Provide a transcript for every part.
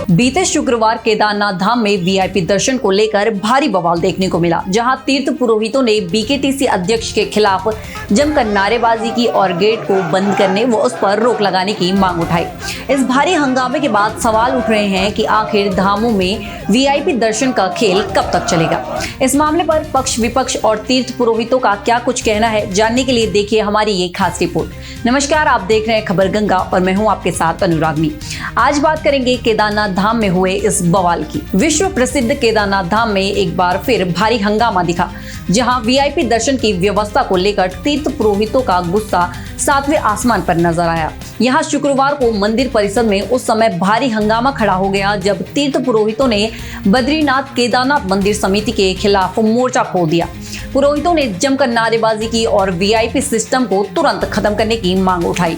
बीते शुक्रवार केदारनाथ धाम में वीआईपी दर्शन को लेकर भारी बवाल देखने को मिला, जहां तीर्थ पुरोहितों ने बीकेटीसी अध्यक्ष के खिलाफ जमकर नारेबाजी की और गेट को बंद करने व उस पर रोक लगाने की मांग उठाई। इस भारी हंगामे के बाद सवाल उठ रहे हैं कि आखिर धामों में वीआईपी दर्शन का खेल कब तक चलेगा। इस मामले पर पक्ष विपक्ष और तीर्थ पुरोहितों का क्या कुछ कहना है, जानने के लिए देखिए हमारी ये खास रिपोर्ट। नमस्कार, आप देख रहे हैं खबर गंगा और मैं हूं आपके साथ अनुरागनी। आज बात करेंगे केदारनाथ धाम में हुए इस बवाल की। विश्व प्रसिद्ध केदारनाथ धाम में एक बार फिर भारी हंगामा दिखा, जहां वीआईपी दर्शन की व्यवस्था को लेकर तीर्थ पुरोहितों का गुस्सा सातवें आसमान पर नजर आया। यहां शुक्रवार को मंदिर परिसर में उस समय भारी हंगामा खड़ा हो गया जब तीर्थ पुरोहितों ने बद्रीनाथ केदारनाथ मंदिर समिति के खिलाफ मोर्चा खोल दिया। पुरोहितों ने जमकर नारेबाजी की और वीआईपी सिस्टम को तुरंत खत्म करने की मांग उठाई।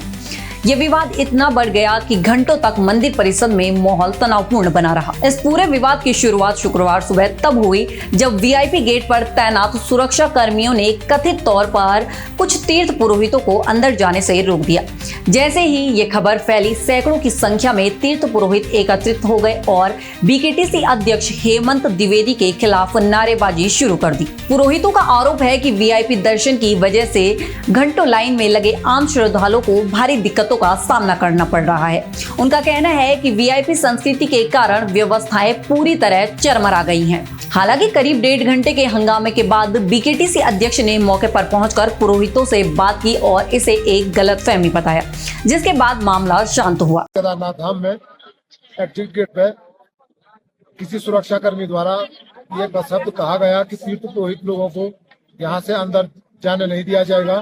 ये विवाद इतना बढ़ गया कि घंटों तक मंदिर परिसर में माहौल तनावपूर्ण बना रहा। इस पूरे विवाद की शुरुआत शुक्रवार सुबह तब हुई जब वीआईपी गेट पर तैनात सुरक्षा कर्मियों ने कथित तौर पर कुछ तीर्थ पुरोहितों को अंदर जाने से रोक दिया। जैसे ही ये खबर फैली, सैकड़ों की संख्या में तीर्थ पुरोहित एकत्रित हो गए और बीकेटीसी अध्यक्ष हेमंत द्विवेदी के खिलाफ नारेबाजी शुरू कर दी। पुरोहितों का आरोप है कि वीआईपी दर्शन की वजह से घंटों लाइन में लगे आम श्रद्धालुओं को भारी दिक्कतों का सामना करना पड़ रहा है। उनका कहना है कि वीआईपी संस्कृति के कारण व्यवस्थाएं पूरी तरह चरमरा गई हैं। हालांकि करीब 1.5 घंटे के हंगामे के बाद बीकेटीसी अध्यक्ष ने मौके पर पहुंचकर पुरोहितों से बात की और इसे एक गलतफहमी बताया, जिसके बाद मामला शांत हुआ। केदारनाथ धाम में एग्जिट गेट पे किसी सुरक्षा कर्मी द्वारा ये शब्द कहा गया कि तीर्थ पुरोहित लोगों को यहाँ से अंदर जाने नहीं दिया जाएगा,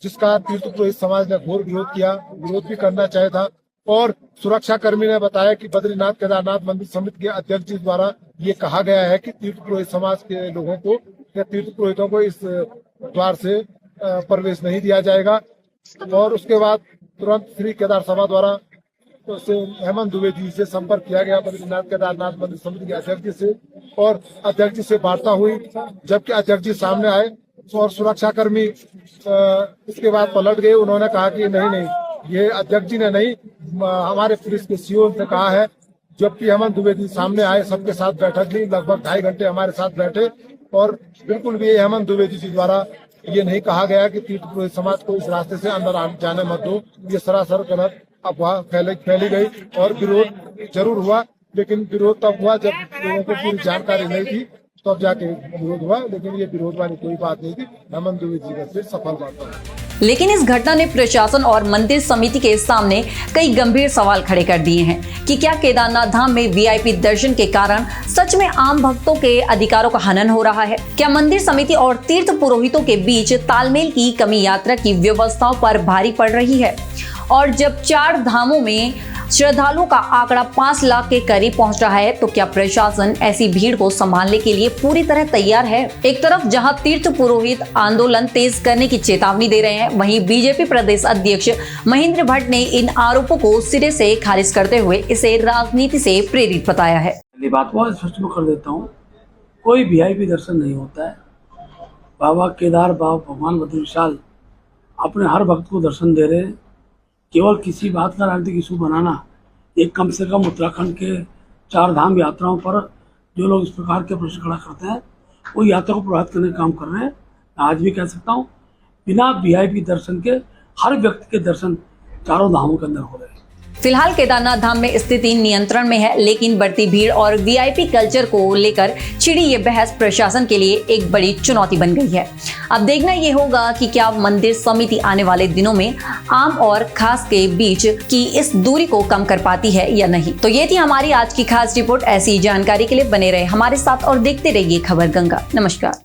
जिसका तीर्थ पुरोहित समाज ने घोर विरोध किया, विरोध भी करना चाहे था। और सुरक्षा कर्मी ने बताया कि बद्रीनाथ केदारनाथ मंदिर समिति के अध्यक्ष जी द्वारा ये कहा गया है कि तीर्थ पुरोहित समाज के लोगों को या तीर्थ पुरोहितों को इस द्वार से प्रवेश नहीं दिया जाएगा। और उसके बाद तुरंत श्री केदार सभा द्वारा हेमंत द्विवेदी से संपर्क किया गया, बद्रीनाथ केदारनाथ मंदिर समिति के अध्यक्ष जी से, और अध्यक्ष जी से वार्ता हुई। जबकि अध्यक्ष जी सामने आए और सुरक्षा कर्मी इसके बाद पलट गए। उन्होंने कहा कि नहीं, ये अध्यक्ष जी ने नहीं, हमारे पुलिस के सीओ ने कहा है। जबकि हेमंत द्विवेदी सामने आए, सबके साथ बैठक ली, लगभग 2.5 घंटे हमारे साथ बैठे और बिल्कुल भी हेमंत द्विवेदी जी द्वारा ये नहीं कहा गया कि तीर्थ पुरोहित समाज को इस रास्ते से अंदर जाने मत दो। ये सरासर गलत अफवाह फैली गई और विरोध जरूर हुआ, लेकिन विरोध तब हुआ जब लोगों को पूरी जानकारी नहीं थी, तब जाके विरोध हुआ। लेकिन ये विरोध वाली कोई बात नहीं थी। हेमंत द्विवेदी जी का फिर सफल वार्ता। लेकिन इस घटना ने प्रशासन और मंदिर समिति के सामने कई गंभीर सवाल खड़े कर दिए हैं कि क्या केदारनाथ धाम में वीआईपी दर्शन के कारण सच में आम भक्तों के अधिकारों का हनन हो रहा है? क्या मंदिर समिति और तीर्थ पुरोहितों के बीच तालमेल की कमी यात्रा की व्यवस्थाओं पर भारी पड़ रही है? और जब 4 धामों में श्रद्धालुओं का आंकड़ा 5 लाख के करीब पहुंच रहा है, तो क्या प्रशासन ऐसी भीड़ को संभालने के लिए पूरी तरह तैयार है? एक तरफ जहां तीर्थ पुरोहित आंदोलन तेज करने की चेतावनी दे रहे हैं, वहीं बीजेपी प्रदेश अध्यक्ष महेंद्र भट्ट ने इन आरोपों को सिरे से खारिज करते हुए इसे राजनीति से प्रेरित बताया है। पहली बात बहुत स्पष्ट कर देता हूँ, कोई वीआईपी दर्शन नहीं होता है। बाबा केदार, बाबा भगवान बद्री विशाल अपने हर भक्त को दर्शन दे रहे हैं। केवल किसी बात का राजनीतिक इशू बनाना, एक कम से कम उत्तराखंड के 4 धाम यात्राओं पर जो लोग इस प्रकार के प्रश्न खड़ा करते हैं, वो यात्रा को प्रभावित करने का काम कर रहे हैं। आज भी कह सकता हूँ, बिना वीआईपी दर्शन के हर व्यक्ति के दर्शन 4 धामों के अंदर हो रहे हैं। फिलहाल केदारनाथ धाम में स्थिति नियंत्रण में है, लेकिन बढ़ती भीड़ और वीआईपी कल्चर को लेकर छिड़ी ये बहस प्रशासन के लिए एक बड़ी चुनौती बन गई है। अब देखना ये होगा कि क्या मंदिर समिति आने वाले दिनों में आम और खास के बीच की इस दूरी को कम कर पाती है या नहीं। तो ये थी हमारी आज की खास रिपोर्ट। ऐसी जानकारी के लिए बने रहे हमारे साथ और देखते रहिए खबर गंगा। नमस्कार।